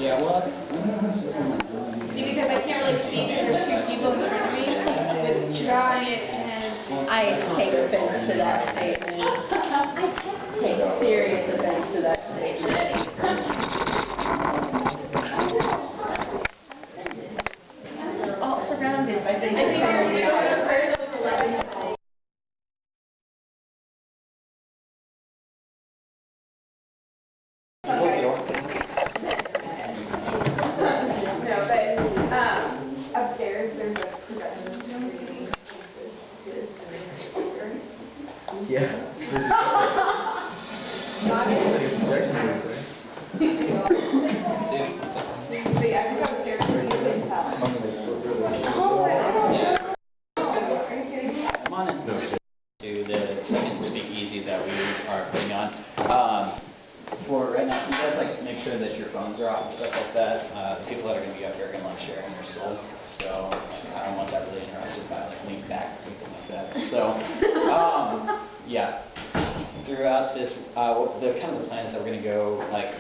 Yeah, well, See, because I can't really speak, there's two people in front of me with giant heads. I take offense to that statement. I take serious offense to that statement. All surrounded by things. I think you're doing a person with 11 heads. Upstairs there's a production screening. yeah. Not it. But yeah, I think upstairs you can tell. Oh, I don't know. Are you kidding me? Come on in. To the second speakeasy that we are putting on. For right now, can you guys like make sure that your phones are off and stuff like that? The people that are going to be up here are going to want to share in their soul. So I don't want that really interrupted by like lean back or anything like that. So yeah, throughout this, the plan is that we're going to go like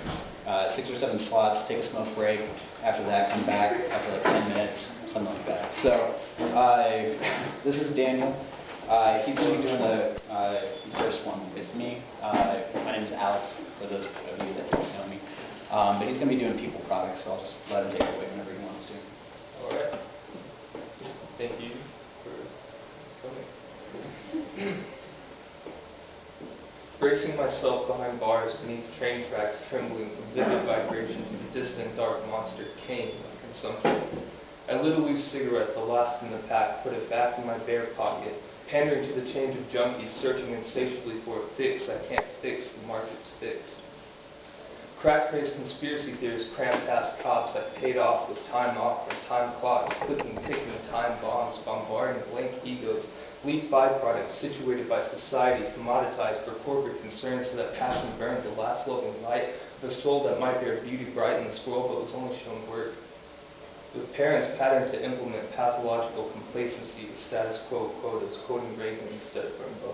6 or 7 slots, take a smoke break. After that, come back after like 10 minutes, something like that. So this is Daniel. He's going to be doing the first one with me. My name is Alex, for those of you that don't know me. But he's going to be doing people products, so I'll just let him take it away whenever he wants to. All right. Thank you for coming. Bracing myself behind bars beneath train tracks, trembling from vivid vibrations of a distant dark monster came of consumption. I lit a loose cigarette, the last in the pack, put it back in my bare pocket, pandering to the change of junkies searching insatiably for a fix I can't fix, the market's fixed. Crack-faced conspiracy theorists crammed past cops I paid off with time clocks, clicking, ticking time bombs, bombarding blank egos, bleak byproducts situated by society, commoditized for corporate concerns so that passion burned the last loving light of a soul that might bear beauty bright in this world but was only shown work. With parents patterned to implement pathological complacency with status quo quotas, quoting Reagan instead of Rimbaud.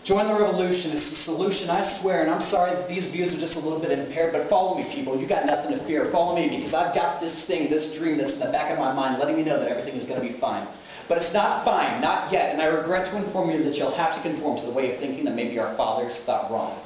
Join the revolution. It's the solution, I swear. And I'm sorry that these views are just a little bit impaired, but follow me, people. You got nothing to fear. Follow me because I've got this thing, this dream that's in the back of my mind letting me know that everything is going to be fine. But it's not fine, not yet. And I regret to inform you that you'll have to conform to the way of thinking that maybe our fathers thought wrong.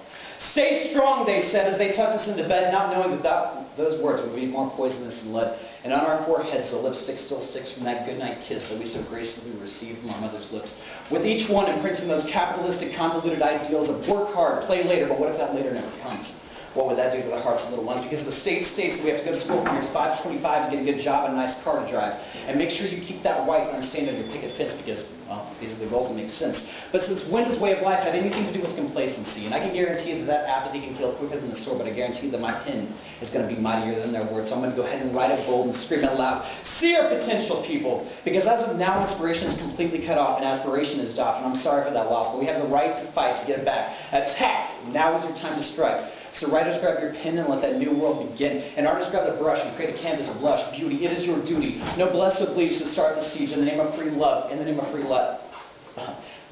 Stay strong, they said, as they tucked us into bed, not knowing that those words would be more poisonous than lead. And on our foreheads, the lipstick still sticks from that goodnight kiss that we so gracefully received from our mother's lips. With each one imprinting those capitalistic, convoluted ideals of work hard, play later, but what if that later never comes? What would that do to the hearts of little ones? Because the state states that we have to go to school from years 5 to 25 to get a good job and a nice car to drive. And make sure you keep that white understanding of your picket fence because, well, these are the goals that make sense. But since when does way of life have anything to do with complacency? And I can guarantee you that apathy can kill quicker than the sword, but I guarantee that my pen is going to be mightier than their words. So I'm going to go ahead and write it bold and scream it loud. See your potential, people! Because as of now, inspiration is completely cut off and aspiration is doffed. And I'm sorry for that loss, but we have the right to fight, to get it back. Attack! Now is your time to strike. So writers, grab your pen and let that new world begin. And artists, grab the brush and create a canvas of lush beauty. It is your duty. No blessed leaves to start the siege in the name of free love. In the name of free love.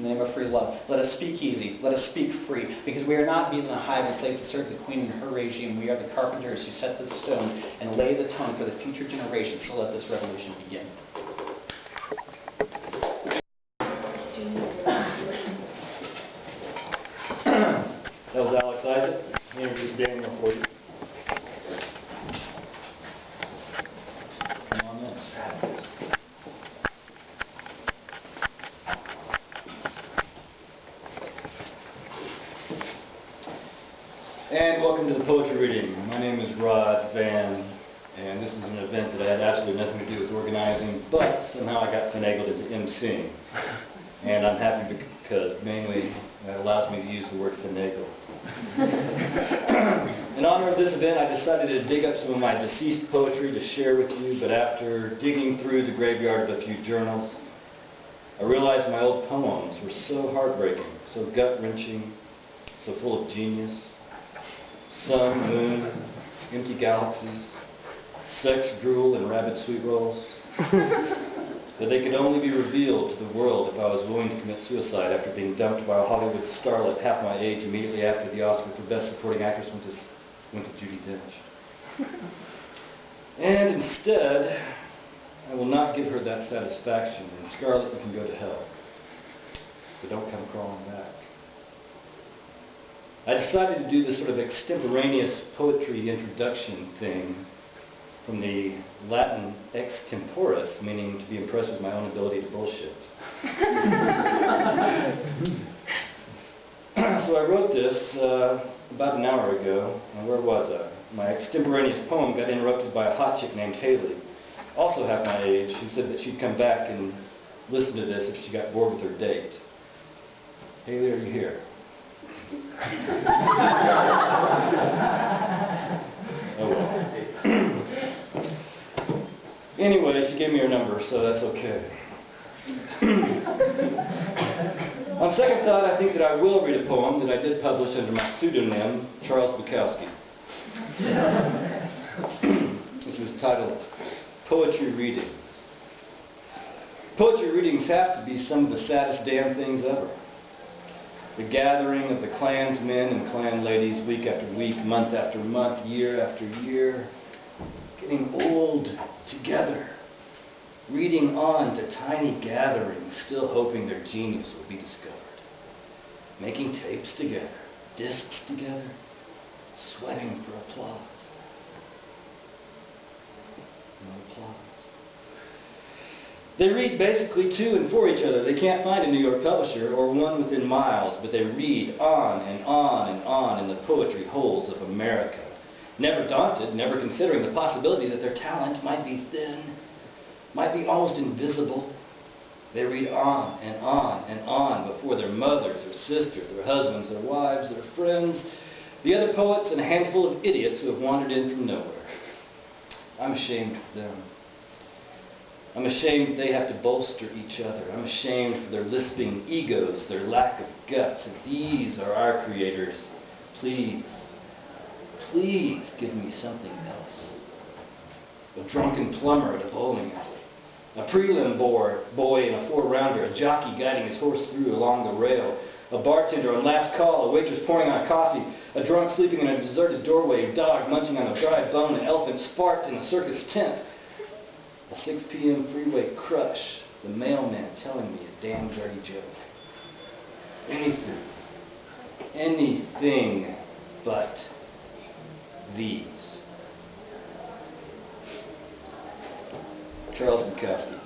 In the name of free love. Let us speak easy. Let us speak free. Because we are not bees in a hive enslaved to serve the queen and her regime. We are the carpenters who set the stones and lay the tone for the future generations. So let this revolution begin. That was Alex Isaac. Here's Daniel for you. Come on in. And welcome to the poetry reading. My name is Rod Van, and this is an event that I had absolutely nothing to do with organizing, but somehow I got finagled into emceeing. And I'm happy because mainly that allows me to use the word finagle. In honor of this event, I decided to dig up some of my deceased poetry to share with you, but after digging through the graveyard of a few journals, I realized my old poems were so heartbreaking, so gut-wrenching, so full of genius. Sun, moon, empty galaxies, sex, drool, and rabbit sweet rolls. That they could only be revealed to the world if I was willing to commit suicide after being dumped by a Hollywood starlet half my age immediately after the Oscar for Best Supporting Actress went to went to Judi Dench. And instead, I will not give her that satisfaction. And Scarlett, you can go to hell. But don't come crawling back. I decided to do this sort of extemporaneous poetry introduction thing from the Latin ex temporis, meaning to be impressed with my own ability to bullshit. So I wrote this about an hour ago, and where was I? My extemporaneous poem got interrupted by a hot chick named Haley, also half my age, who said that she'd come back and listen to this if she got bored with her date. Haley, are you here? Oh well. Anyway, she gave me her number, so that's okay. On second thought, I think that I will read a poem that I did publish under my pseudonym, Charles Bukowski. This is titled Poetry Readings. Poetry readings have to be some of the saddest damn things ever. The gathering of the clansmen and clan ladies week after week, month after month, year after year, getting old together, reading on to tiny gatherings, still hoping their genius will be discovered, making tapes together, discs together, sweating for applause. No applause. They read basically to and for each other. They can't find a New York publisher or one within miles, but they read on and on and on in the poetry holes of America. Never daunted, never considering the possibility that their talent might be thin, might be almost invisible. They read on and on and on before their mothers, their sisters, their husbands, their wives, their friends, the other poets, and a handful of idiots who have wandered in from nowhere. I'm ashamed for them. I'm ashamed they have to bolster each other. I'm ashamed for their lisping egos, their lack of guts. If these are our creators, please, please give me something else. A drunken plumber at a bowling alley, a prelim boy in a four-rounder, a jockey guiding his horse through along the rail, a bartender on last call, a waitress pouring on a coffee, a drunk sleeping in a deserted doorway, a dog munching on a dry bone, an elephant sparked in a circus tent, a 6 p.m. freeway crush, the mailman telling me a damn dirty joke. Anything but these. Charles Bukowski.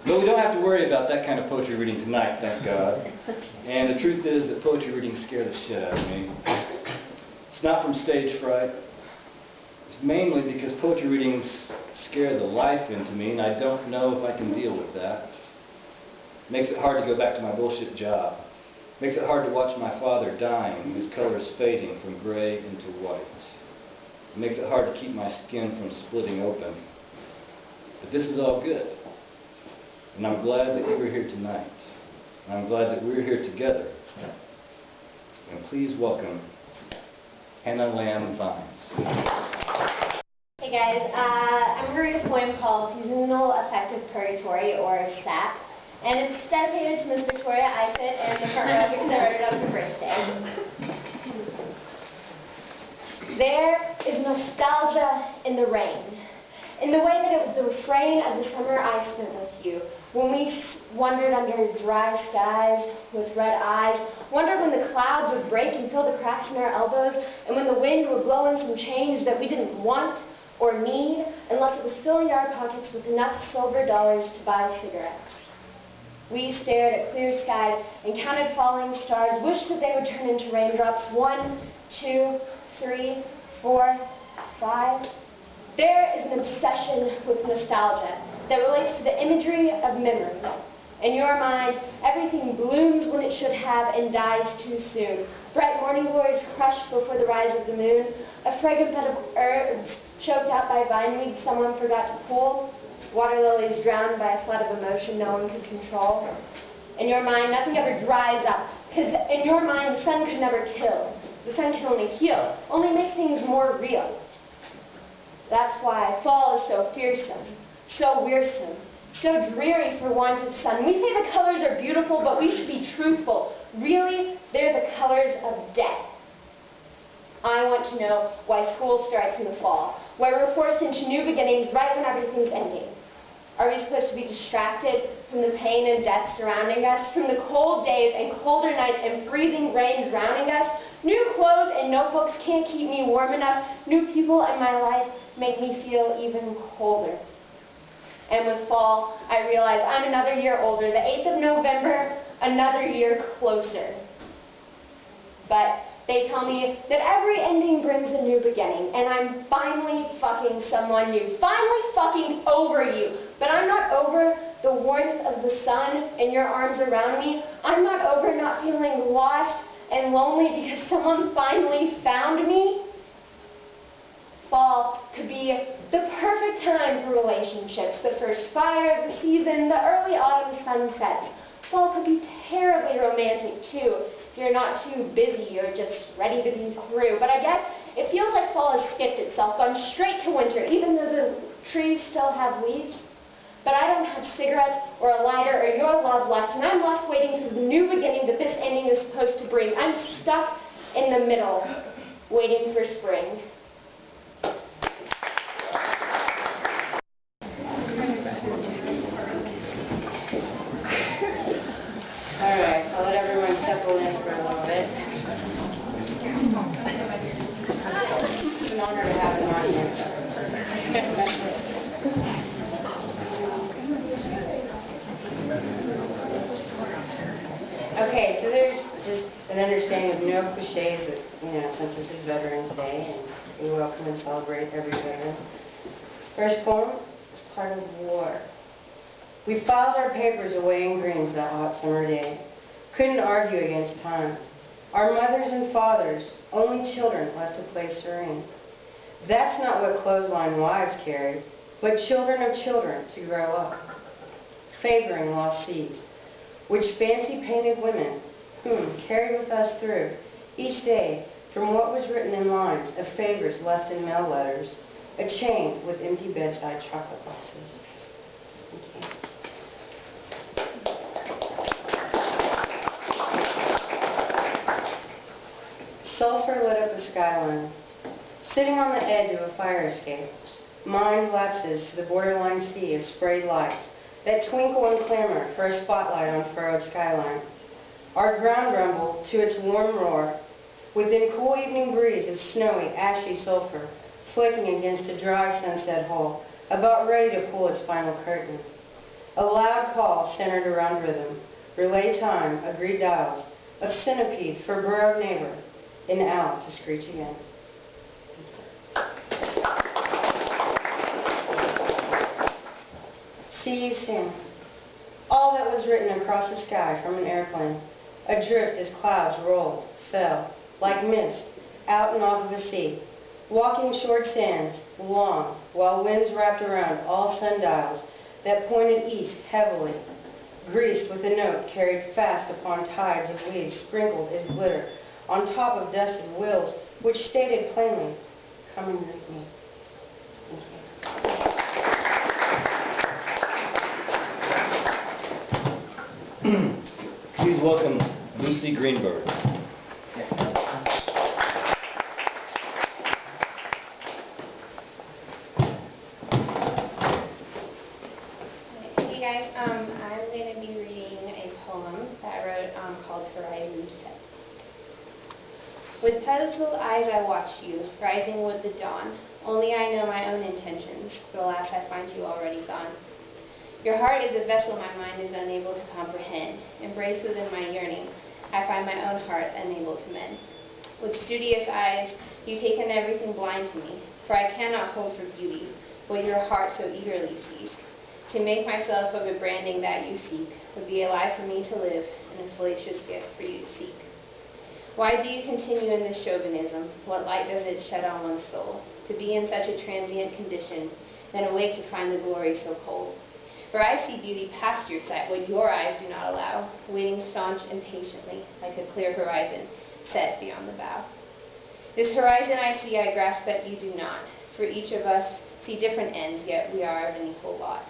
But we don't have to worry about that kind of poetry reading tonight, thank God. And the truth is that poetry readings scare the shit out of me. It's not from stage fright. It's mainly because poetry readings scare the life into me, and I don't know if I can deal with that. It makes it hard to go back to my bullshit job. It makes it hard to watch my father dying, his colors fading from gray into white. It makes it hard to keep my skin from splitting open. But this is all good. And I'm glad that you were here tonight. And I'm glad that we're here together. And please welcome Hannah Lamb Vines. Hey guys, I'm going to read a poem called Seasonal Affective Purgatory, or SAP, and it's dedicated to Miss Victoria Eifert and the front row because I wrote it on her birthday. There is nostalgia in the rain, in the way that it was the refrain of the summer I spent with you, when we wandered under dry skies with red eyes, wondered when the clouds would break and fill the cracks in our elbows, and when the wind would blow in some change that we didn't want or need, unless it was filling our pockets with enough silver dollars to buy cigarettes. We stared at clear skies and counted falling stars, wished that they would turn into raindrops. 1, 2, 3, 4, 5. There is an obsession with nostalgia that relates to the imagery of memory. In your mind, everything blooms when it should have and dies too soon. Bright morning glories crushed before the rise of the moon. A fragrant bed of herbs choked out by vineweed someone forgot to pull. Water lilies drowned by a flood of emotion no one could control. In your mind, nothing ever dries up, because in your mind, the sun could never kill. The sun can only heal, only make things more real. That's why fall is so fearsome, so wearisome, so dreary for want of sun. We say the colors are beautiful, but we should be truthful. Really, they're the colors of death. I want to know why school starts in the fall, why we're forced into new beginnings right when everything's ending. Are we supposed to be distracted from the pain and death surrounding us, from the cold days and colder nights and freezing rain drowning us? New clothes and notebooks can't keep me warm enough. New people in my life make me feel even colder. And with fall, I realize I'm another year older. The 8th of November, another year closer. But they tell me that every ending brings a new beginning, and I'm finally fucking someone new. Finally fucking over you. But I'm not over the warmth of the sun and your arms around me. I'm not over not feeling lost and lonely because someone finally found me. Fall could be the perfect time for relationships. The first fire of the season, the early autumn sunsets. Fall could be terribly romantic too. If you're not too busy or just ready to be through. But I guess it feels like fall has skipped itself, gone straight to winter, even though the trees still have leaves. But I don't have cigarettes or a lighter or your love left, and I'm left waiting for the new beginning that this ending is supposed to bring. I'm stuck in the middle, waiting for spring. All right, I'll let everyone settle in for a little bit. It's an honor to have an audience. Okay, so there's just an understanding of no cliches that, since this is Veterans Day and we welcome and celebrate every veteran. First poem is titled War. We filed our papers away in greens that hot summer day. Couldn't argue against time. Our mothers and fathers, only children left to play serene. That's not what clothesline wives carried, but children of children to grow up. Favoring lost seeds, which fancy-painted women, carried with us through, each day, from what was written in lines of favors left in mail letters, a chain with empty bedside chocolate boxes. Okay. Sulfur lit up the skyline. Sitting on the edge of a fire escape, mind lapses to the borderline sea of sprayed lights that twinkle and clamor for a spotlight on furrowed skyline. Our ground rumble to its warm roar, within cool evening breeze of snowy, ashy sulfur, flicking against a dry sunset hull, about ready to pull its final curtain. A loud call centered around rhythm, relay time, agreed dials, of centipede for burrowed neighbor, an owl to screech again. See you soon. All that was written across the sky from an airplane, adrift as clouds rolled, fell, like mist, out and off of a sea, walking short sands, long, while winds wrapped around all sundials that pointed east heavily, greased with a note carried fast upon tides of leaves sprinkled as glitter, on top of dusted wheels, which stated plainly, come and greet me. Please welcome Lucy Greenberg. Hey guys, I'm going to be reading a poem that I wrote called Horizon Set. With puzzled eyes I watch you, rising with the dawn. Only I know my own intentions, but alas I find you already gone. Your heart is a vessel my mind is unable to comprehend. Embraced within my yearning, I find my own heart unable to mend. With studious eyes, you take in everything blind to me, for I cannot hold for beauty what your heart so eagerly seeks. To make myself of a branding that you seek would be a lie for me to live and a fallacious gift for you to seek. Why do you continue in this chauvinism? What light does it shed on one's soul? To be in such a transient condition, then awake to find the glory so cold. For I see beauty past your sight, what your eyes do not allow, waiting staunch and patiently, like a clear horizon set beyond the bow. This horizon I see, I grasp that you do not. For each of us see different ends, yet we are of an equal lot.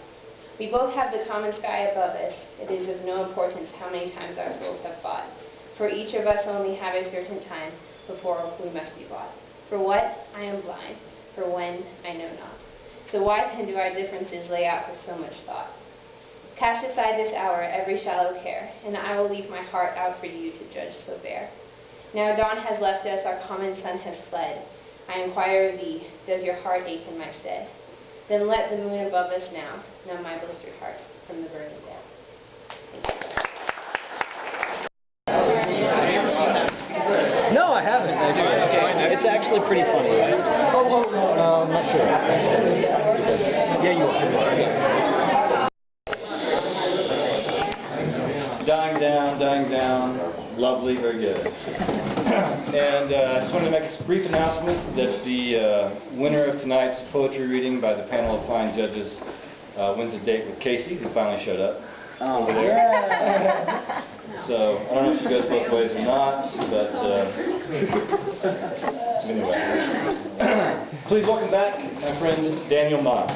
We both have the common sky above us. It is of no importance how many times our souls have fought. For each of us only have a certain time before we must be bought. For what? I am blind. For when? I know not. So why then do our differences lay out for so much thought? Cast aside this hour every shallow care, and I will leave my heart out for you to judge so bare. Now dawn has left us, our common sun has fled. I inquire of thee, does your heart ache in my stead? Then let the moon above us now numb my blistered heart from the burning down. No, I haven't. Okay. It's actually pretty funny. I'm not sure. Yeah, you are. Dying down. Lovely, very good. And I just wanted to make a brief announcement that the winner of tonight's poetry reading by the panel of fine judges wins a date with Casey, who finally showed up. Oh, yeah. So, I don't know if she goes both ways or not, but anyway. Please welcome back my friend Daniel Moss.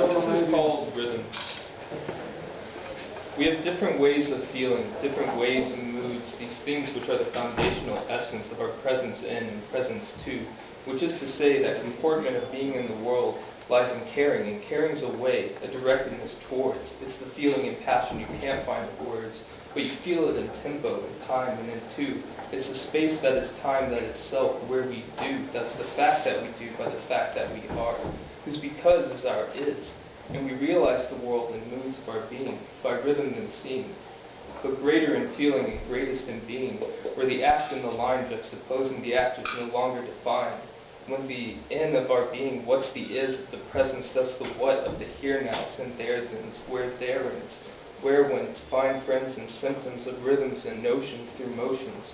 This is called rhythm. We have different ways of feeling, different ways and moods, these things which are the foundational essence of our presence in and presence to, which is to say that comportment of being in the world lies in caring, and caring's a way, a directedness towards. It's the feeling and passion you can't find in words, but you feel it in tempo, in time, and in two. It's a space that is time that is self, where we do. That's the fact that we do by the fact that we are, whose because is our is. And we realize the world in moods of our being, by rhythm than seeing, but greater in feeling and greatest in being, where the act and the line juxtaposing the act is no longer defined. When the in of our being, what's the is of the presence, that's the what of the here-nows and there-thens, where there-ins, where-whence, find friends and symptoms of rhythms and notions through motions,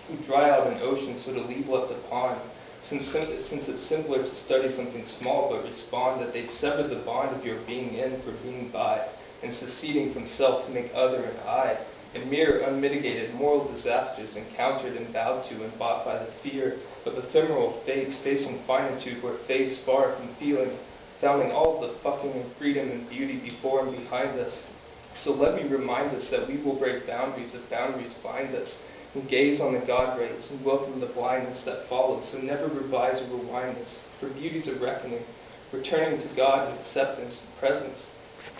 who dry out an ocean so to leave left a pond, since it's simpler to study something small but respond that they've severed the bond of your being in for being by, and seceding from self to make other and I, and mere unmitigated moral disasters encountered and bowed to and bought by the fear of ephemeral fates facing finitude where fate's far from feeling, founding all the fucking and freedom and beauty before and behind us. So let me remind us that we will break boundaries if boundaries bind us, and gaze on the God rays and welcome the blindness that follows, so never revise or rewind us, for beauty's a reckoning, returning to God in acceptance and presence,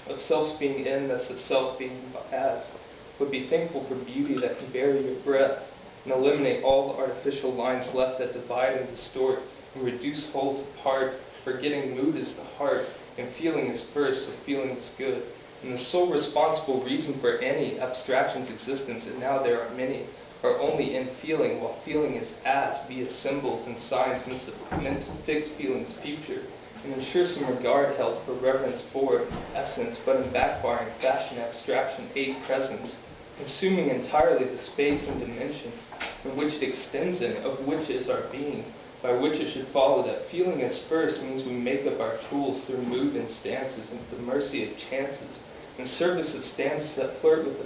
of self's being in, that's of self being as, but be thankful for beauty that can bury your breath, and eliminate all the artificial lines left that divide and distort, and reduce whole to part, forgetting mood is the heart, and feeling is first, so feeling is good. And the sole responsible reason for any abstraction's existence, and now there are many, are only in feeling, while feeling is as, via symbols and signs meant to fix feeling's future, and ensure some regard held for reverence for essence, but in backfiring fashion abstraction ate presence, consuming entirely the space and dimension in which it extends in, of which is our being, by which it should follow that feeling as first means we make up our tools through mood and stances and the mercy of chances, in service of stances that flirt with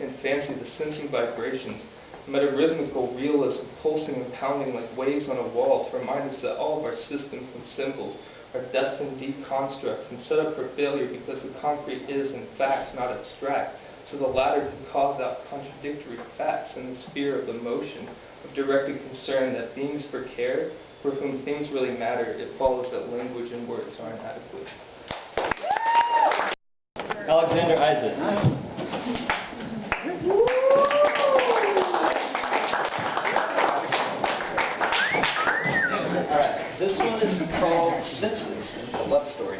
and fancy the sensing vibrations, metarhythmical realism pulsing and pounding like waves on a wall to remind us that all of our systems and symbols are destined deep constructs and set up for failure because the concrete is in fact not abstract, so the latter can cause out contradictory facts in the sphere of emotion, of directed concern that beings for care, for whom things really matter, it follows that language and words are inadequate. Alexander Isaac. Alright, this one is called Senses. It's a love story.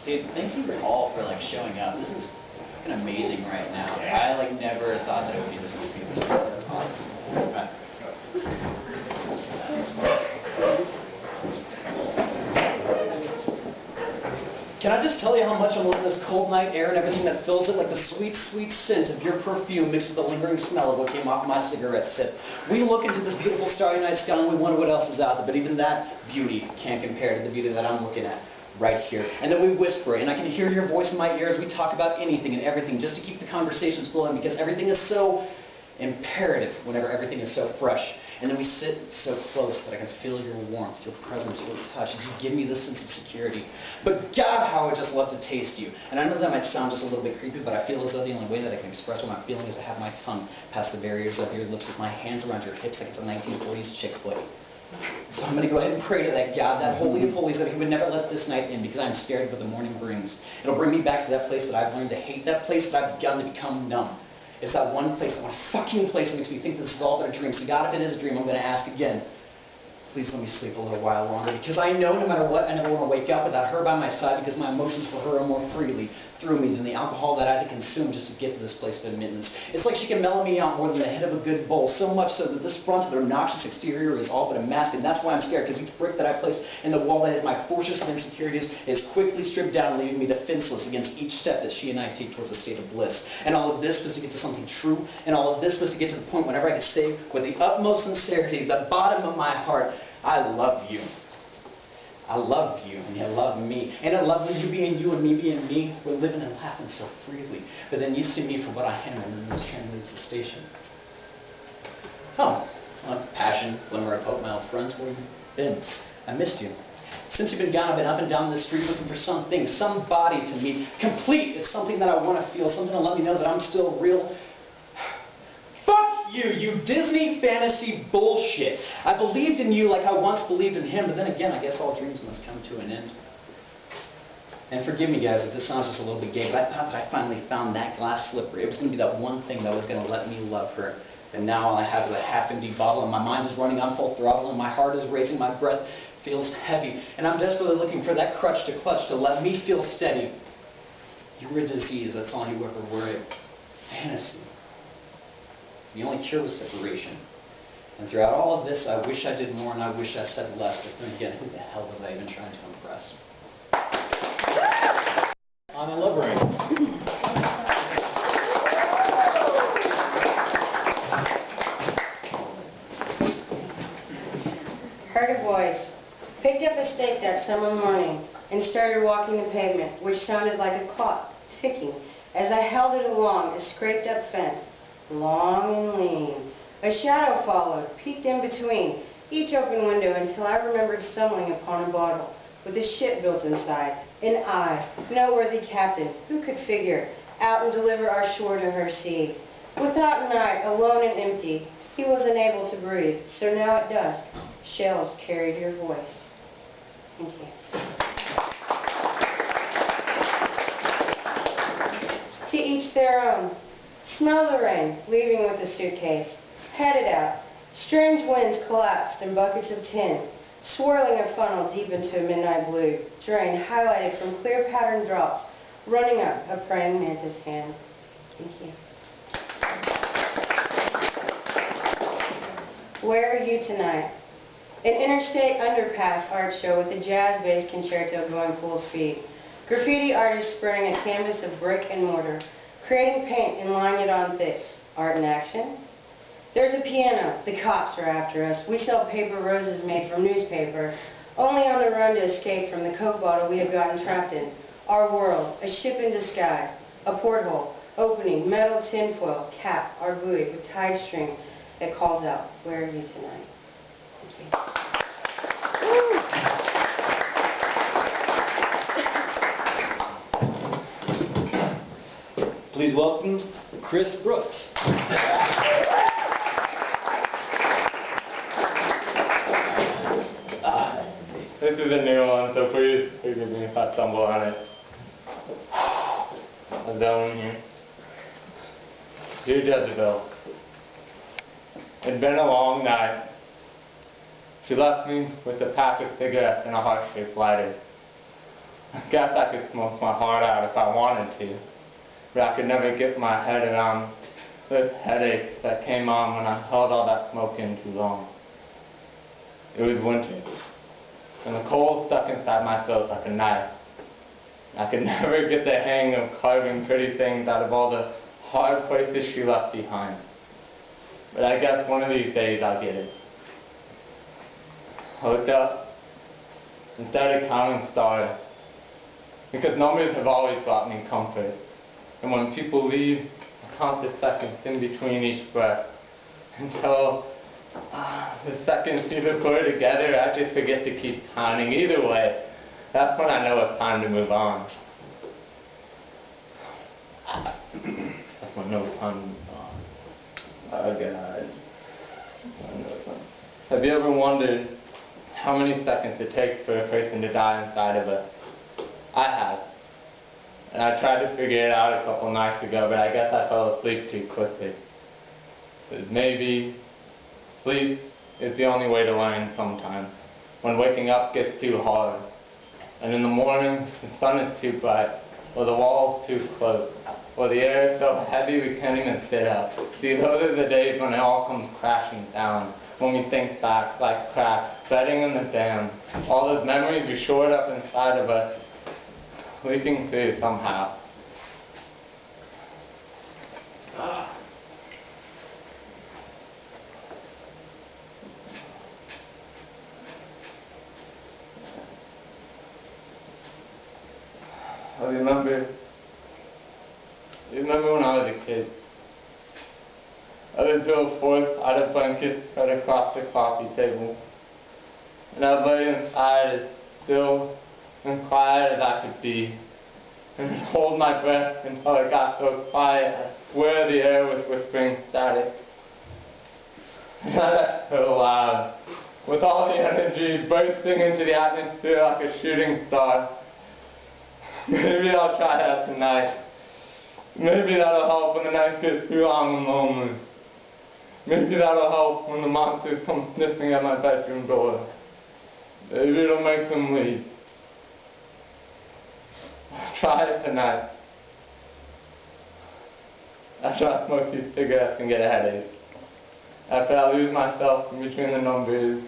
Dude, thank you all for showing up. This is fucking amazing right now. I never thought that it would be this many people. It's awesome. Right. Can I just tell you how much I'm loving this cold night air and everything that fills it, like the sweet, sweet scent of your perfume mixed with the lingering smell of what came off my cigarette tip. We look into this beautiful starry night sky and we wonder what else is out there, but even that beauty can't compare to the beauty that I'm looking at right here. And then we whisper, and I can hear your voice in my ear as we talk about anything and everything, just to keep the conversations flowing, because everything is so imperative whenever everything is so fresh. And then we sit so close that I can feel your warmth, your presence, your touch, as you give me this sense of security. But God, how I would just love to taste you. And I know that might sound just a little bit creepy, but I feel as though the only way that I can express what I'm feeling is to have my tongue past the barriers of your lips with my hands around your hips like it's a 1940s chick flick. So I'm going to go ahead and pray to that God, that Holy of Holies, that He would never let this night end because I'm scared of what the morning brings. It'll bring me back to that place that I've learned to hate, that place that I've begun to become numb. It's that one place, that one fucking place that makes me think this is all but a dream. So God, if it is a dream, I'm going to ask again. Please let me sleep a little while longer, because I know no matter what, I never want to wake up without her by my side, because my emotions for her are more freely through me than the alcohol that I had to consume just to get to this place of admittance. It's like she can mellow me out more than the head of a good bowl, so much so that this front of an obnoxious exterior is all but a mask, and that's why I'm scared, because each brick that I place in the wall that is my fortress of insecurities is quickly stripped down, leaving me defenseless against each step that she and I take towards a state of bliss. And all of this was to get to something true, and all of this was to get to the point whenever I could say with the utmost sincerity, the bottom of my heart, I love you. I love you, and you love me. And I love you being you and me being me. We're living and laughing so freely. But then you see me for what I am, and then this train leaves the station. Oh, passion, glimmer of hope, my old friends, where have you been? I missed you. Since you've been gone, I've been up and down the street looking for something, somebody to meet. Complete. It's something that I want to feel, something to let me know that I'm still real. You Disney fantasy bullshit. I believed in you like I once believed in him, but then again, I guess all dreams must come to an end. And forgive me, guys, if this sounds just a little bit gay, but I thought that I finally found that glass slipper. It was going to be that one thing that was going to let me love her. And now all I have is a half-empty bottle, and my mind is running on full throttle, and my heart is racing, my breath feels heavy. And I'm desperately looking for that crutch to clutch to let me feel steady. You were a disease, that's all you ever were. Fantasy. The only cure was separation. And throughout all of this, I wish I did more and I wish I said less. But then again, who the hell was I even trying to impress? On A.Lovering. Heard a voice, picked up a stake that summer morning, and started walking the pavement, which sounded like a clock ticking, as I held it along a scraped-up fence, long and lean. A shadow followed, peeked in between each open window until I remembered stumbling upon a bottle with a ship built inside. And I, noteworthy captain, who could figure, out and deliver our shore to her sea. Without night, alone and empty, he was unable to breathe. So now at dusk, shells carried your voice. Thank you. To each their own. Smell the rain, leaving with the suitcase. Headed out. Strange winds collapsed in buckets of tin, swirling a funnel deep into a midnight blue, drain highlighted from clear patterned drops, running up a praying mantis hand. Thank you. Where are you tonight? An interstate underpass art show with a jazz-based concerto going full speed. Graffiti artists spraying a canvas of brick and mortar, creating paint and lining it on thick. Art in action. There's a piano. The cops are after us. We sell paper roses made from newspaper, only on the run to escape from the Coke bottle we have gotten trapped in. Our world, a ship in disguise, a porthole, opening, metal tinfoil, cap, our buoy with tide string that calls out, where are you tonight? Thank you. Please welcome Chris Brooks. This is a new one, so please forgive me if I stumble on it. A zone here. Dear Jezebel, it's been a long night. She left me with a pack of cigarettes and a heart-shaped lighter. I guess I could smoke my heart out if I wanted to, but I could never get my head around this headache that came on when I held all that smoke in too long. It was winter, and the cold stuck inside my throat like a knife. I could never get the hang of carving pretty things out of all the hard places she left behind. But I guess one of these days I'll get it. I looked up and started counting stars, because numbers have always brought me comfort. And when people leave, I count the seconds in between each breath until The seconds either blur together, I just forget to keep counting. Either way, that's when I know it's time to move on. That's when I know it's time to move on. Oh God. Have you ever wondered how many seconds it takes for a person to die inside of us? I have. And I tried to figure it out a couple nights ago, but I guess I fell asleep too quickly. But maybe sleep is the only way to learn sometimes. When waking up gets too hard, and in the morning the sun is too bright, or the wall's too close, or the air is so heavy we can't even sit up. See, those are the days when it all comes crashing down. When we think back like cracks, bedding in the dam, all those memories we stored up inside of us, leaking through somehow. I remember when I was a kid. I was so forced out of blankets spread across the coffee table. And I lay inside as still and quiet as I could be. And I'd hold my breath until it got so quiet I swear the air was whispering static. And I so loud, with all the energy bursting into the atmosphere like a shooting star. Maybe I'll try that tonight. Maybe that'll help when the night gets too long and lonely. Maybe that'll help when the monsters come sniffing at my bedroom door. Maybe it'll make them leave. I'll try it tonight. After I smoke these cigarettes and get a headache. After I lose myself in between the numbers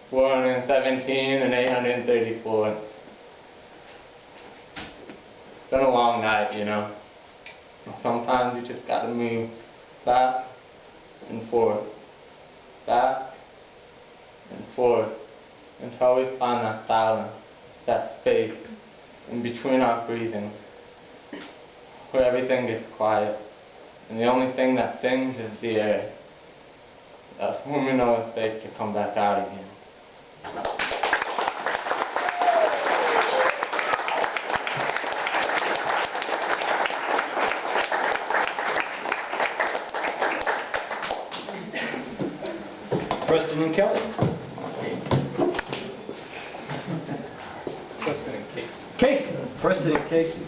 417 and 834. It's been a long night, you know. And sometimes you just gotta move back and forth, back and forth, until we find that silence, that space in between our breathing, where everything gets quiet, and the only thing that sings is the air. That's when we know it's safe to come back out again. Preston and Kelly. Preston and Casey. Casey. Preston and Casey.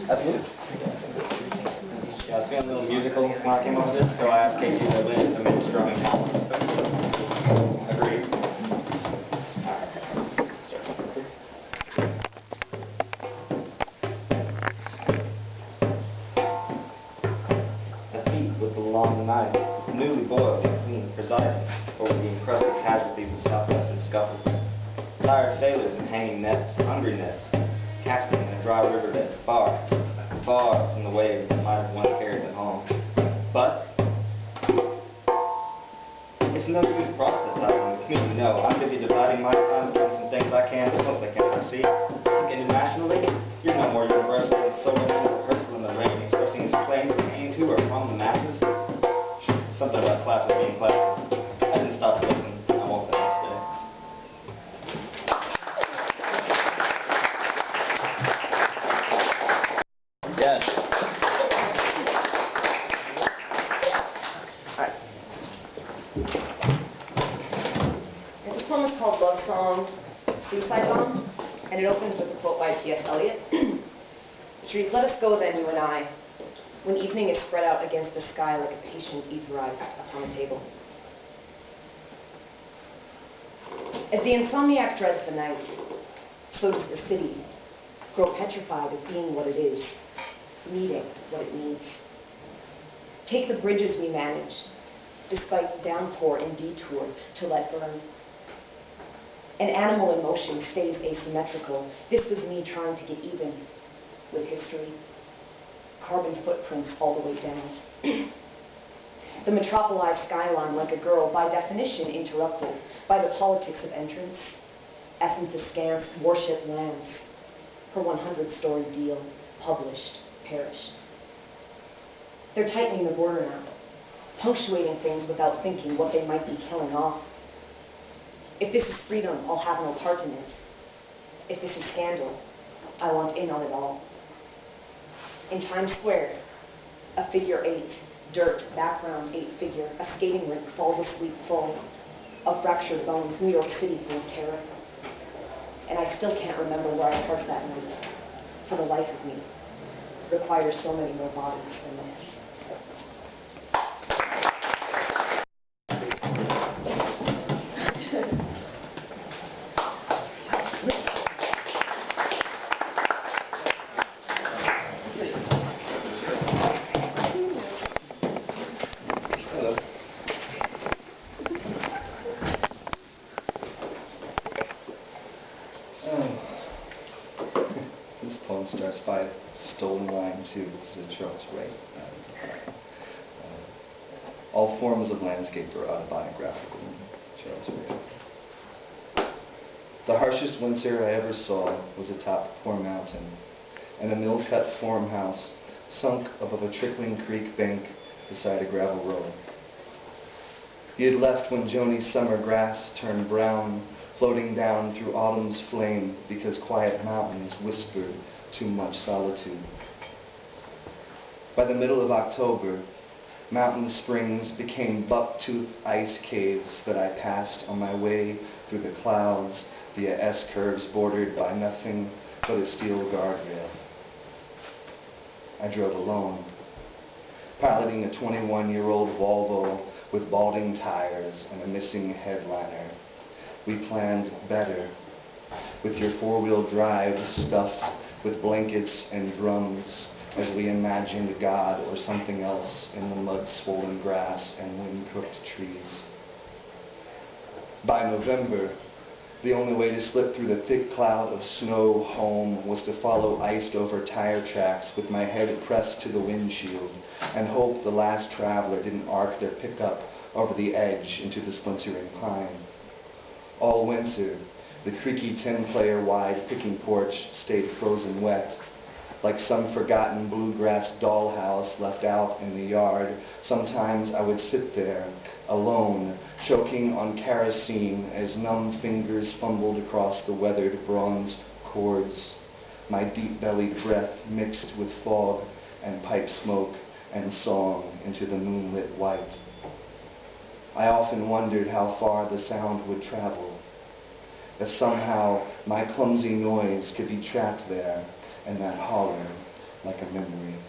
Absolutely. Yeah, I was feeling a little musical when I came up with it, so I asked Casey to lend some of his strumming talents. Agreed. Long night, newly boiled and clean, presiding over the encrusted casualties of southwestern scuffles. Tired sailors in hanging nets, hungry nets, casting in a dry riverbed, far, far from the waves that might have once carried them home. But it's no use proselytizing with me, no. I'm busy dividing my time between some things I can and most I cannot see. Internationally, you're no more universal than so much in rehearsal in the rain, expressing its claim to aim to or from the masses. Something about classes being classes. I didn't stop to listen. I won't the next day. Yes. Alright. This poem is called Love Song, Suicide Bomb, and it opens with a quote by T.S. Eliot, which reads, "Let us go then, you and I, when evening is spread out against the sky like a patient etherized upon a table. As the insomniac dreads the night, so does the city grow petrified of being what it is, needing what it needs. Take the bridges we managed, despite downpour and detour, to let burn. An animal emotion stays asymmetrical. This was me trying to get even with history. Carbon footprints all the way down. The metropolized skyline, like a girl, by definition interrupted by the politics of entrance, essence askance, warship lands. Her 100-story deal, published, perished. They're tightening the border now, punctuating things without thinking what they might be killing off. If this is freedom, I'll have no part in it. If this is scandal, I want in on it all. In Times Square, a figure 8, dirt, background 8 figure, a skating rink falls asleep full of fractured bones, New York City full of terror. And I still can't remember where I parked that night. For the life of me, requires so many more bodies than this. This poem starts by a stolen line too. This is Charles Ray. All forms of landscape are autobiographical. Charles Ray. The harshest winter I ever saw was atop a poor mountain, and a mill-cut farmhouse sunk above a trickling creek bank beside a gravel road. He had left when Joni's summer grass turned brown, floating down through autumn's flame because quiet mountains whispered too much solitude. By the middle of October, mountain springs became buck-toothed ice caves that I passed on my way through the clouds via S-curves bordered by nothing but a steel guardrail. I drove alone, piloting a 21-year-old Volvo with balding tires and a missing headliner. We planned better, with your four-wheel drive stuffed with blankets and drums, as we imagined God or something else in the mud-swollen grass and wind-cooked trees. By November, the only way to slip through the thick cloud of snow home was to follow iced-over tire tracks with my head pressed to the windshield and hope the last traveler didn't arc their pickup over the edge into the splintering pine. All winter, the creaky 10-player wide picking porch stayed frozen wet. Like some forgotten bluegrass dollhouse left out in the yard, sometimes I would sit there, alone, choking on kerosene as numb fingers fumbled across the weathered bronze cords. My deep-bellied breath mixed with fog and pipe smoke and song into the moonlit white. I often wondered how far the sound would travel, if somehow my clumsy noise could be trapped there in that holler like a memory.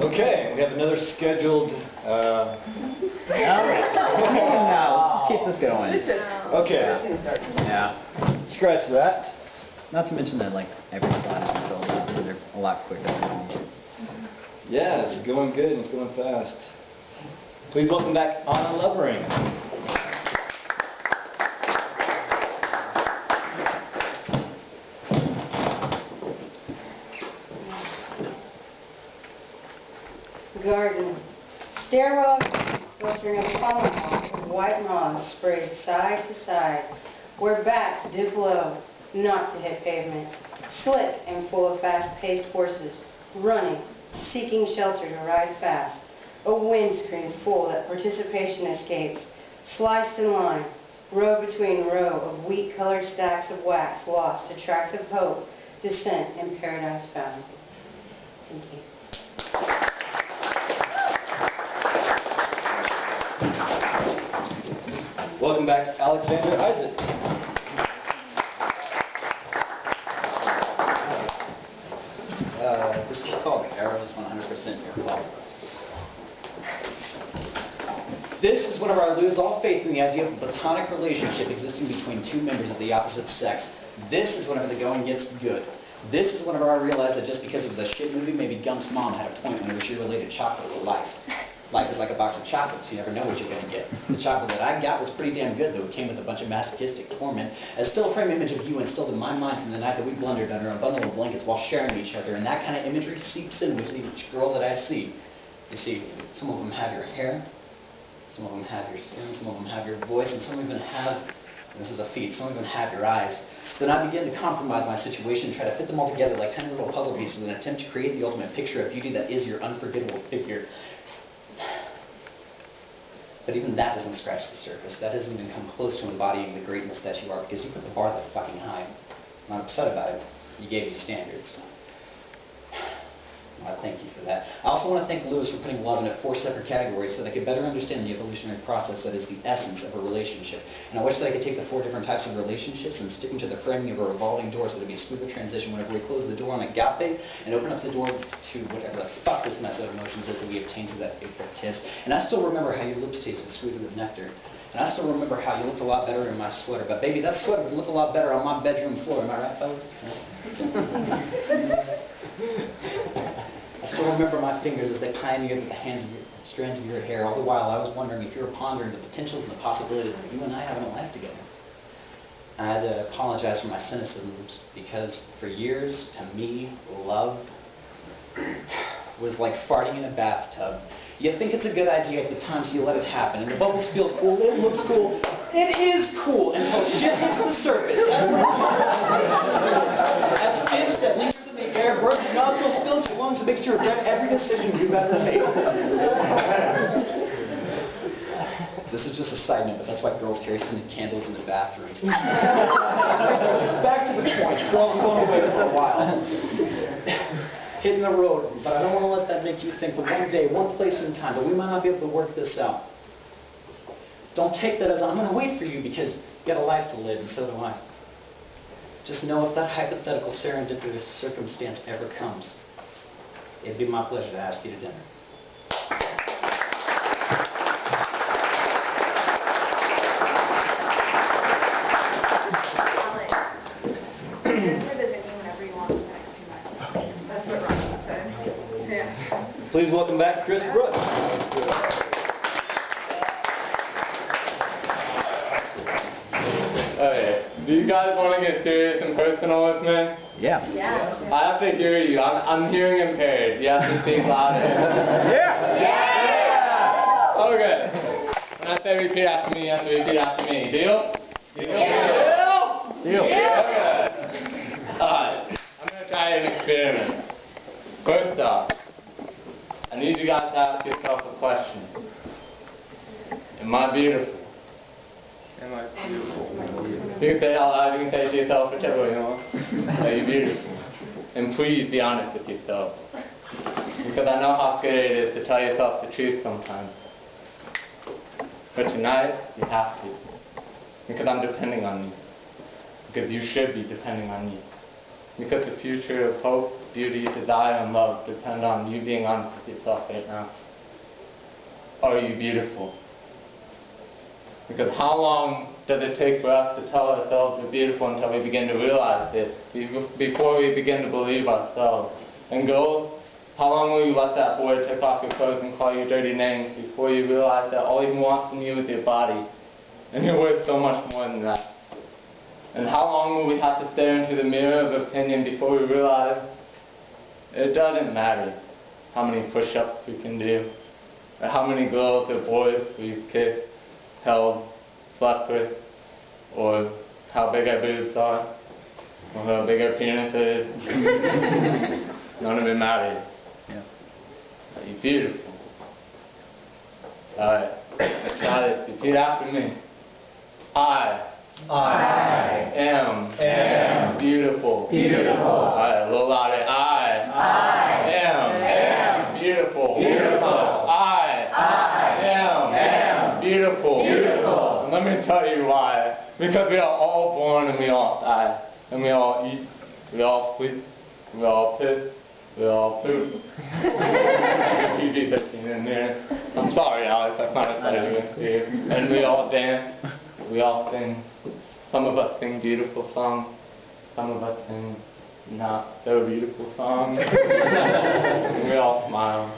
Okay, we have another scheduled... No, let's keep this going. Okay, Yeah. scratch that. Not to mention that, like, every slide is filled up, so they're a lot quicker than normal. Yeah, it's going good and it's going fast. Please welcome back A.Lovering. Garden. Stairwell filtering a tomahawk of white moss sprayed side to side, where bats dip low, not to hit pavement. Slick and full of fast-paced horses, running, seeking shelter to ride fast. A windscreen full that participation escapes, sliced in line, row between row of wheat-colored stacks of wax lost to tracks of hope, descent in paradise found. Thank you. Welcome back, Alexander Isaac. This is called Arrows 100% Your Fault. This is whenever I lose all faith in the idea of a platonic relationship existing between two members of the opposite sex. This is whenever the going gets good. This is whenever I realize that just because it was a shit movie, maybe Gump's mom had a point whenever she related chocolate to life. Life is like a box of chocolates. You never know what you're going to get. The chocolate that I got was pretty damn good, though. It came with a bunch of masochistic torment. As still a frame image of you instilled in my mind from the night that we blundered under a bundle of blankets while sharing each other. And that kind of imagery seeps in with each girl that I see. You see, some of them have your hair. Some of them have your skin, some of them have your voice, and some even have, and this is a feat, some even have your eyes. Then I begin to compromise my situation, try to fit them all together like tiny little puzzle pieces in an attempt to create the ultimate picture of beauty that is your unforgettable figure. But even that doesn't scratch the surface. That doesn't even come close to embodying the greatness that you are, because you put the bar that fucking high. I'm not upset about it. You gave me standards. I thank you for that. I also want to thank Lewis for putting love into 4 separate categories so that I could better understand the evolutionary process that is the essence of a relationship. And I wish that I could take the 4 different types of relationships and stick them to the framing of a revolving door so that it would be a smoother transition whenever we close the door on agape and open up the door to whatever the fuck this mess of emotions is that we obtain through that fateful kiss. And I still remember how your lips tasted sweeter than nectar. And I still remember how you looked a lot better in my sweater. But baby, that sweater would look a lot better on my bedroom floor. Am I right, fellas? I still remember my fingers as they pioneered with the strands of your hair, all the while I was wondering if you were pondering the potentials and the possibilities of you and I having a life together. I had to apologize for my cynicism because for years, to me, love was like farting in a bathtub. You think it's a good idea at the time, so you let it happen. And the bubbles feel cool, it looks cool, it is cool until shit hits the surface. That stench that lingers in the air, burns your nostrils, fills your lungs, and makes you regret every decision you've ever made. This is just a side note, but that's why girls carry scented candles in the bathrooms. Back to the point. Girl, I'm going away for a while. Hitting the road, but I don't want to let that make you think that one day, one place in time, that we might not be able to work this out. Don't take that as I'm going to wait for you because you got a life to live, and so do I. Just know if that hypothetical serendipitous circumstance ever comes, it'd be my pleasure to ask you to dinner. Please welcome back Chris Brooks. Okay, do you guys want to get serious and personal with me? Yeah. I have to hear you. I'm hearing impaired. You have to speak louder. Yeah! Okay. When I say repeat after me, you have to repeat after me. Deal? Deal? Okay. Alright. I'm going to try an experiment. First off, I need you guys to ask yourself a question. Am I beautiful? Am I beautiful? You can say it out loud, you can say it to yourself, whichever way you want. Are you beautiful? And please be honest with yourself. Because I know how scary it is to tell yourself the truth sometimes. But tonight, you have to. Because I'm depending on you. Because you should be depending on me. Because the future of hope, beauty, desire, and love depend on you being honest with yourself right now. Are you beautiful? Because how long does it take for us to tell ourselves we're beautiful until we begin to realize it, before we begin to believe ourselves? And girls, how long will you let that boy take off your clothes and call you dirty names before you realize that all he wants from you is your body? And you're worth so much more than that. And how long will we have to stare into the mirror of opinion before we realize it doesn't matter how many push-ups we can do, or how many girls or boys we've kissed, held, slept with, or how big our boobs are, or how big our penis is. None of it matters. Yeah. You're beautiful. Alright, let's try this. Repeat after me. I am beautiful. Alright, a little louder. I am beautiful. I am beautiful. And let me tell you why. Because we are all born and we all die. And we all eat. We all sleep. We all piss. We all poop. PG-13 in there. I'm sorry, Alex. That's not a pleasure with you. And we all dance. We all sing. Some of us sing beautiful songs. Some of us sing not so beautiful songs. We all smile.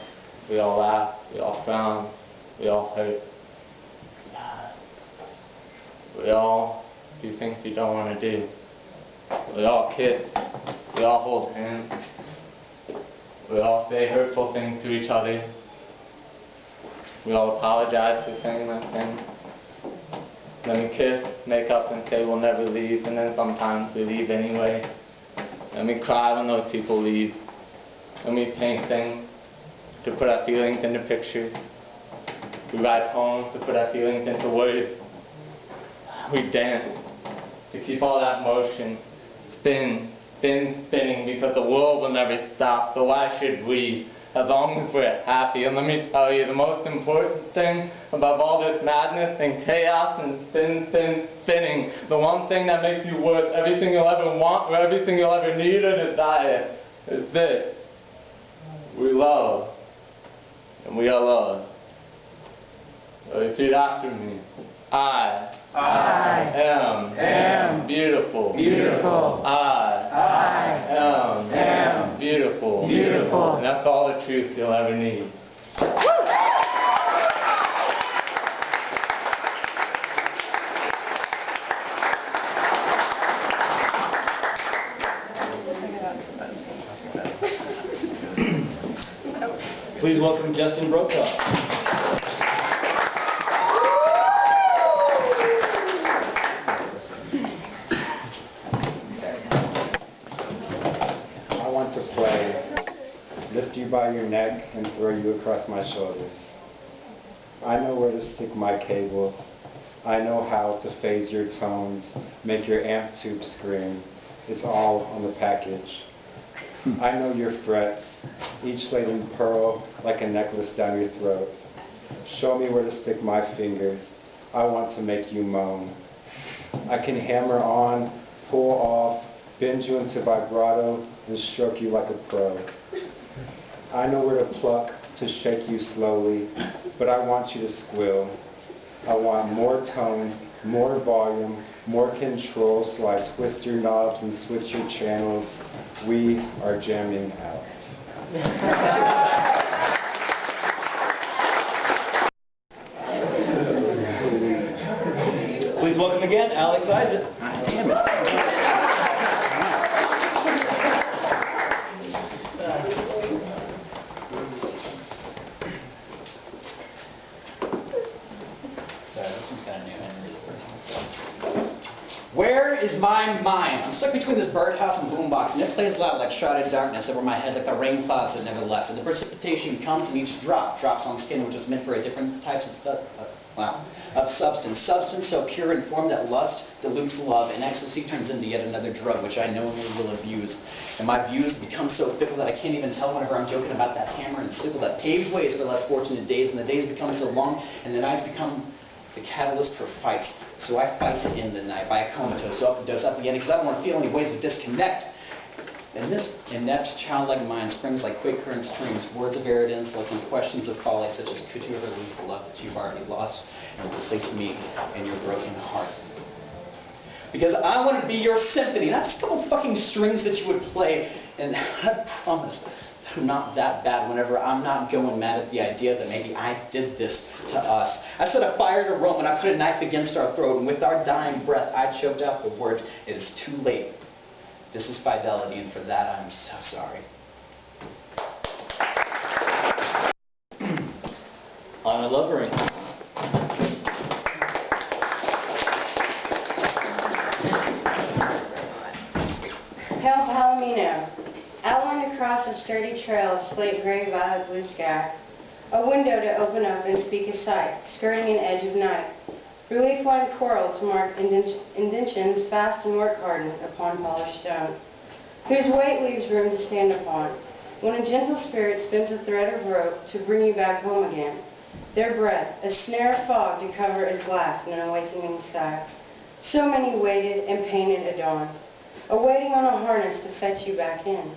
We all laugh. We all frown. We all hurt. We all do things we don't want to do. We all kiss. We all hold hands. We all say hurtful things to each other. We all apologize for saying that thing. Then we kiss, make up, and say we'll never leave, and then sometimes we leave anyway. And we cry when those people leave. And we paint things to put our feelings into pictures. We write poems to put our feelings into words. We dance to keep all that motion spinning, because the world will never stop, so why should we, as long as we're happy? And let me tell you, the most important thing above all this madness and chaos and spinning, the one thing that makes you worth everything you'll ever want or everything you'll ever need or desire, is this: we love, and we are loved. So repeat after me. I am beautiful. I am beautiful. And that's all the truth you'll ever need. Please welcome Justin Brokaw. Lift you by your neck and throw you across my shoulders. I know where to stick my cables. I know how to phase your tones, make your amp tube scream. It's all on the package. I know your frets, each laid in pearl like a necklace down your throat. Show me where to stick my fingers. I want to make you moan. I can hammer on, pull off, bend you into vibrato, and stroke you like a pro. I know where to pluck, to shake you slowly, but I want you to squeal. I want more tone, more volume, more control, so I twist your knobs and switch your channels. We are jamming out. Please welcome again, Alex Isaac. Damn it. Where is my mind? I'm stuck between this birdhouse and boombox, and it plays loud like shrouded darkness over my head, like the rain clouds that never left. And the precipitation comes, and each drop drops on skin, which is meant for a different types of substance. Substance so pure and form that lust dilutes love, and ecstasy turns into yet another drug, which I knowingly will abuse. And my views become so fickle that I can't even tell whenever I'm joking about that hammer and sickle that paved ways for less fortunate days, and the days become so long, and the nights become the catalyst for fights. So I fight to end the night by a comatose, so dose at the end, because I don't want to feel any ways of disconnect. And this inept, childlike mind springs like quick current streams, words of arid insults and questions of folly, such as, could you ever lose the love that you've already lost and replace me in your broken heart? Because I want to be your symphony, not just a couple fucking strings that you would play. And I promise that I'm not that bad whenever I'm not going mad at the idea that maybe I did this to us. I set a fire to Rome and I put a knife against our throat, and with our dying breath I choked out the words, it is too late. This is fidelity, and for that I'm so sorry. A.Lovering. Pale Palomino, outlined across a sturdy trail of slate gray violet blue sky. A window to open up and speak a sight, skirting an edge of night. Relief line coral to mark indentions fast and work hardened upon polished stone, whose weight leaves room to stand upon. When a gentle spirit spins a thread of rope to bring you back home again. Their breath, a snare of fog to cover as glass in an awakening sky. So many waited and painted a dawn, awaiting on a harness to fetch you back in.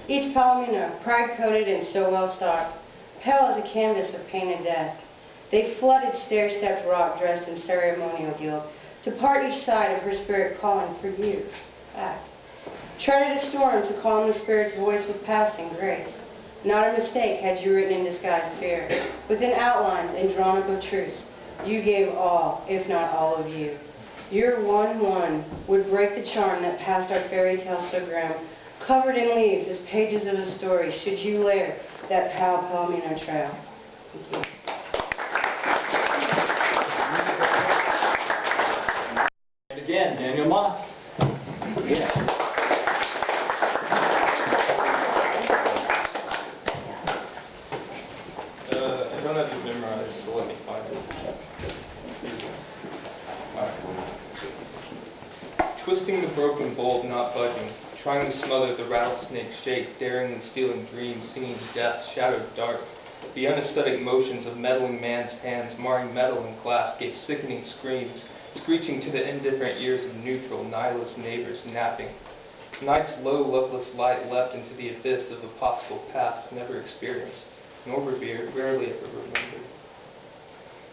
Each palomino, pride-coated and so well stocked, pale as a canvas of painted death. They flooded stair-stepped rock dressed in ceremonial gilt, to part each side of her spirit calling for you back. Treaded a storm to calm the spirit's voice with passing grace. Not a mistake had you written in disguised fear, within outlines and drawn up of truce. You gave all, if not all of you. Your one would break the charm that passed our fairy tale so grim, covered in leaves as pages of a story, should you lair that pale palomino trail. Thank you. Moss. Yeah. I don't have it memorized, so let me find it. Alright. Twisting the broken bulb, not budging, trying to smother the rattlesnake shake, daringly stealing dreams, singing death, shadowed dark. The unaesthetic motions of meddling man's hands, marring metal and glass, gave sickening screams, screeching to the indifferent ears of neutral, nihilist neighbors, napping. Night's low, loveless light leapt into the abyss of a possible past, never experienced, nor revered, rarely ever remembered.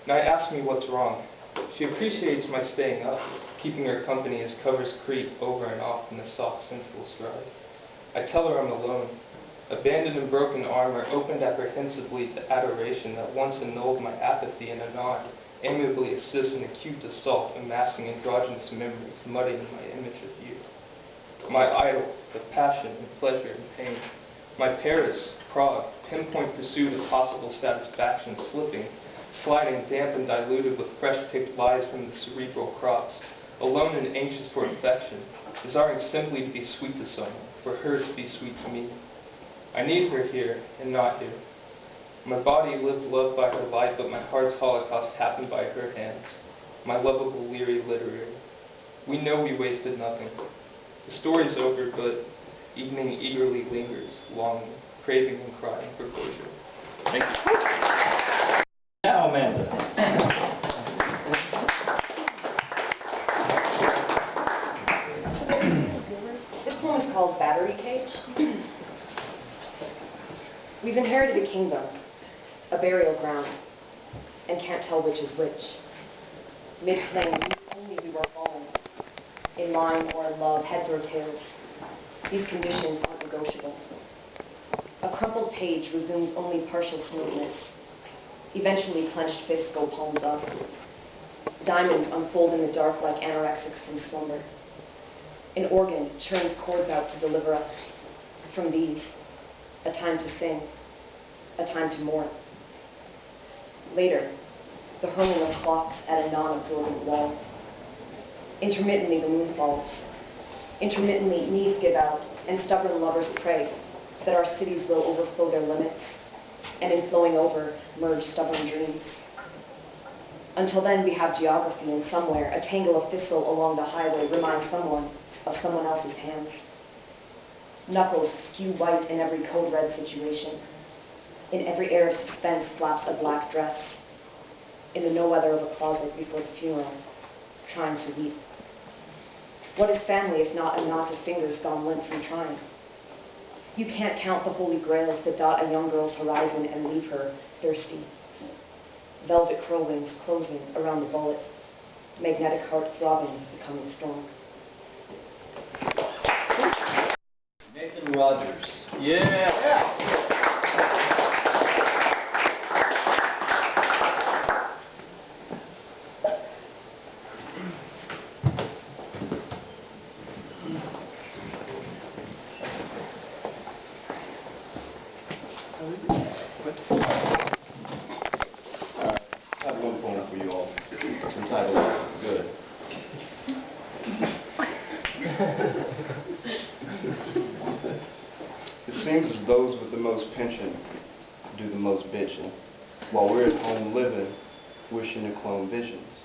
Night asks me what's wrong. She appreciates my staying up, keeping her company as covers creep over and off in the soft, sensual stride. I tell her I'm alone. Abandoned and broken armor opened apprehensively to adoration that once annulled my apathy and anon amiably assists in acute assault, amassing androgynous memories, muddying my image of you. My idol, of passion and pleasure and pain. My Paris, Prague, pinpoint pursuit of possible satisfaction, slipping, sliding damp and diluted with fresh-picked lies from the cerebral crops, alone and anxious for affection, desiring simply to be sweet to someone, for her to be sweet to me. I need her here, and not here. My body lived loved by her light, but my heart's holocaust happened by her hands. My lovable leery literary. We know we wasted nothing. The story's over, but evening eagerly lingers, longing, craving and crying for closure. Thank you. Now, Amanda. This poem is called Battery Cage. We've inherited a kingdom, a burial ground, and can't tell which is which. Mid-plain, only we were fallen, in line or in love, heads or tails. These conditions aren't negotiable. A crumpled page resumes only partial smoothness. Eventually, clenched fists go palms up. Diamonds unfold in the dark like anorexics from slumber. An organ churns chords out to deliver us from these. A time to sing, a time to mourn. Later, the humming of clocks at a non-absorbent wall. Intermittently, the moon falls. Intermittently, needs give out, and stubborn lovers pray that our cities will overflow their limits, and in flowing over, merge stubborn dreams. Until then, we have geography, and somewhere, a tangle of thistle along the highway reminds someone of someone else's hands. Knuckles skew white in every code red situation. In every air of suspense flaps a black dress. In the no weather of a closet before the funeral, trying to weep. What is family if not a knot of fingers gone limp from trying? You can't count the holy grails that dot a young girl's horizon and leave her thirsty. Velvet crow wings closing around the bullet, magnetic heart throbbing, becoming strong. Nathan Rogers. Yeah. I have one poem for you all. It's entitled Good. It seems as those with the most pension do the most bitching, while we're at home living, wishing to clone visions.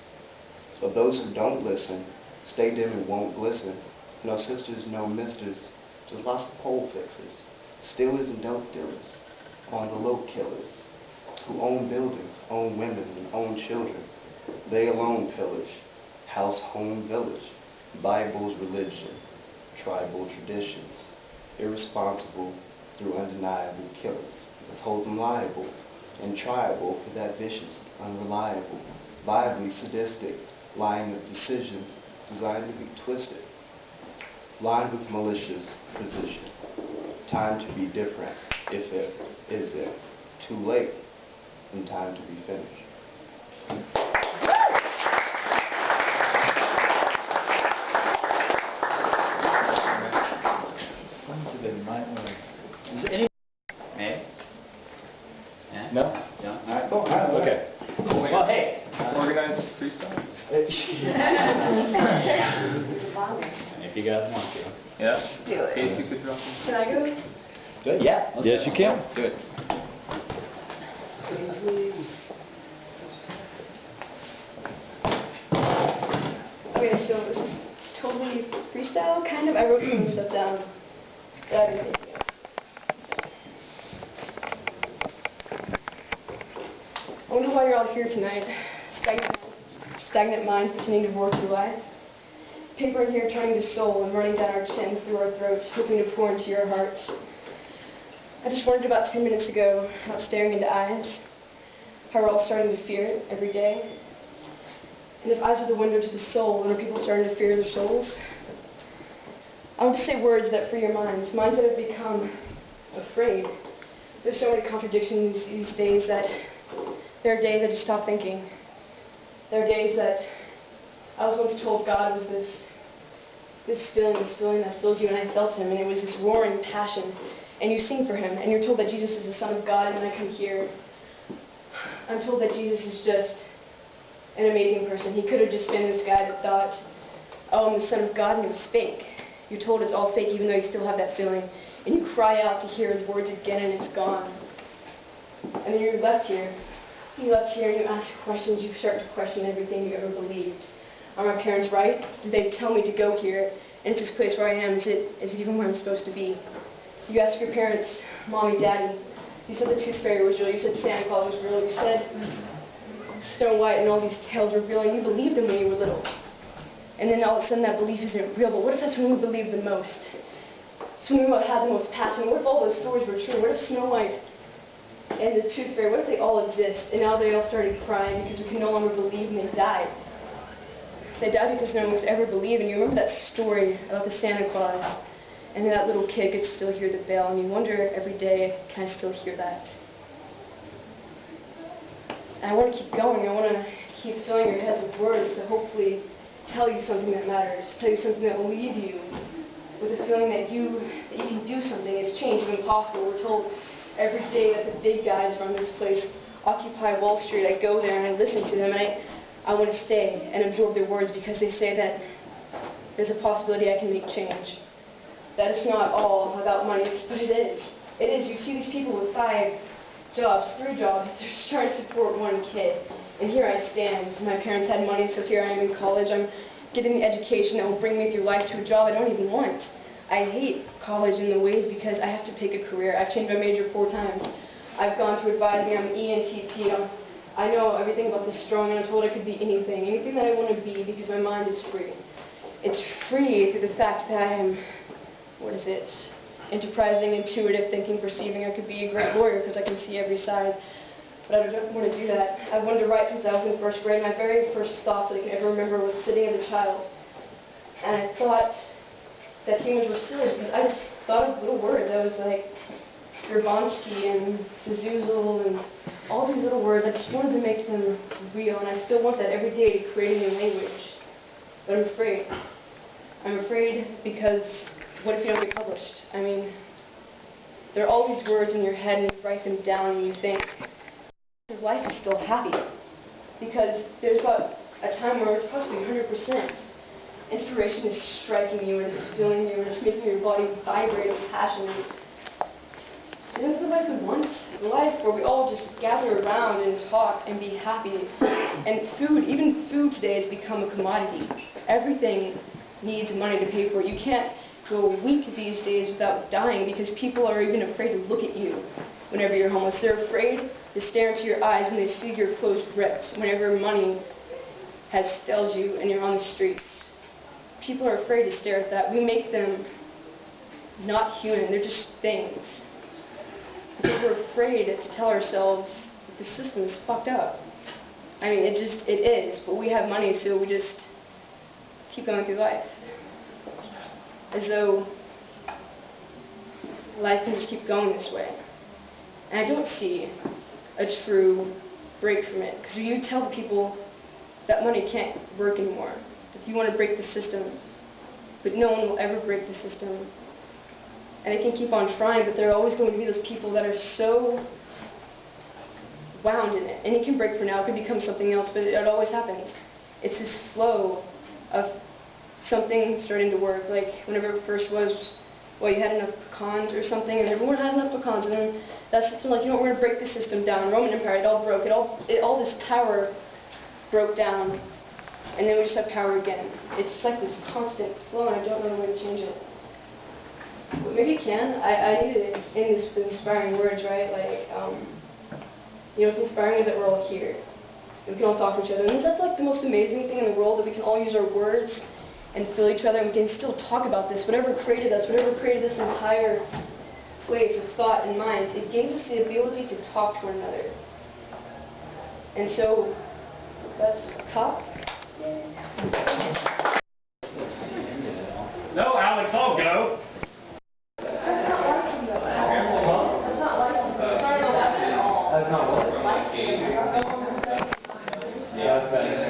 But those who don't listen, stay dim and won't glisten. No sisters, no misters, just lots of pole fixers, stealers and dope dealers, on the low killers, who own buildings, own women, and own children. They alone pillage, house, home, village, Bible's religion, tribal traditions, irresponsible through undeniable killers. Let's hold them liable and triable for that vicious, unreliable, viably sadistic line of decisions designed to be twisted, lined with malicious precision. Time to be different, if it is it. Too late, and time to be finished. Something that might want to... Is there any... May? Yeah? No? No? All right, cool. All right, okay. Well, hey, Organized freestyle? If you guys want to. Yeah. Do it. Casey could drop in. Can I go? Good, yeah. let's Yes, go. you can. Good. Okay, so this is totally freestyle, kind of. I wrote some of the stuff down that I've been thinking of. I wonder why you're all here tonight. Stagnant minds pretending to roar through life. Paper in here turning to soul and running down our chins through our throats, hoping to pour into your hearts. I just wondered about 10 minutes ago, about staring into eyes, how we're all starting to fear it every day. And if eyes are the window to the soul, then are people starting to fear their souls? I want to say words that free your minds, minds that have become afraid. There's so many contradictions these days that there are days I just stop thinking. There are days that I was once told God was this feeling that fills you, and I felt Him, and it was this roaring passion. And you sing for Him, and you're told that Jesus is the Son of God, and then I come here. I'm told that Jesus is just an amazing person. He could have just been this guy that thought, oh, I'm the Son of God, and it was fake. You're told it's all fake, even though you still have that feeling. And you cry out to hear His words again, and it's gone. And then you're left here. You left here, and you ask questions. You start to question everything you ever believed. Are my parents right? Did they tell me to go here? And it's this place where I am. Is it even where I'm supposed to be? You ask your parents, Mommy, Daddy. You said the Tooth Fairy was real. You said Santa Claus was real. You said Snow White and all these tales were real, and you believed them when you were little. And then all of a sudden that belief isn't real. But what if that's when we believed the most? It's when we had the most passion. What if all those stories were true? What if Snow White and the Tooth Fairy, what if they all exist? And now they all started crying because we can no longer believe, and they died. They died because no one was ever believed. And you remember that story about the Santa Claus, and that little kid could still hear the bell, and you wonder every day, can I still hear that? And I want to keep going. I want to keep filling your heads with words to hopefully tell you something that matters, tell you something that will leave you with a feeling that you can do something. It's change, even possible. We're told every day that the big guys run this place, occupy Wall Street. I go there and I listen to them, and I want to stay and absorb their words because they say that there's a possibility I can make change. That it's not all about money, but it is. It is. You see these people with 5 jobs, 3 jobs, they're just trying to support one kid. And here I stand. My parents had money, so here I am in college. I'm getting the education that will bring me through life to a job I don't even want. I hate college in the ways because I have to pick a career. I've changed my major 4 times. I've gone to advising. I'm an ENTP. I know everything about the strong, and I'm told I could be anything that I want to be because my mind is free. It's free through the fact that I am, enterprising, intuitive, thinking, perceiving. I could be a great lawyer because I can see every side, but I don't want to do that. I've wanted to write since I was in 1st grade. My very first thoughts that I can ever remember was sitting as a child, and I thought that humans were silly because I just thought of little words. I was like Gerbansky and Suzuzel and all these little words. I just wanted to make them real, and I still want that every day to create a new language. But I'm afraid. I'm afraid because what if you don't get published? I mean, there are all these words in your head, and you write them down, and you think, your life is still happy. Because there's about a time where it's possibly 100%. Inspiration is striking you, and it's filling you, and it's making your body vibrate with passion. Isn't this the life we want? The life where we all just gather around and talk and be happy. And food, even food today has become a commodity. Everything needs money to pay for it. You can't go a week these days without dying because people are even afraid to look at you whenever you're homeless. They're afraid to stare into your eyes when they see your clothes ripped, whenever money has failed you and you're on the streets. People are afraid to stare at that. We make them not human. They're just things. Because we're afraid to tell ourselves that the system is fucked up. I mean, it is, but we have money, so we just keep going through life. As though life can just keep going this way. And I don't see a true break from it. Because you tell the people that money can't work anymore. That you want to break the system. But no one will ever break the system. And they can keep on trying, but there are always going to be those people that are so wound in it. And it can break for now, it could become something else, but it always happens. It's this flow of something starting to work. Like whenever it first was, well, you had enough pecans or something, and everyone had enough pecans, and then that system, like, you know, we're going to break the system down. Roman Empire, it all broke. All this power broke down, and then we just have power again. It's like this constant flow, and I don't know the way to change it. But maybe you can. I needed it in this inspiring words, right? Like, you know, what's inspiring is that we're all here. We can all talk to each other. And that's like the most amazing thing in the world, that we can all use our words and feel each other, and we can still talk about this. Whatever created us, whatever created this entire place of thought and mind, it gave us the ability to talk to one another. And so, let's talk. No, Alex, I'll go. Yeah.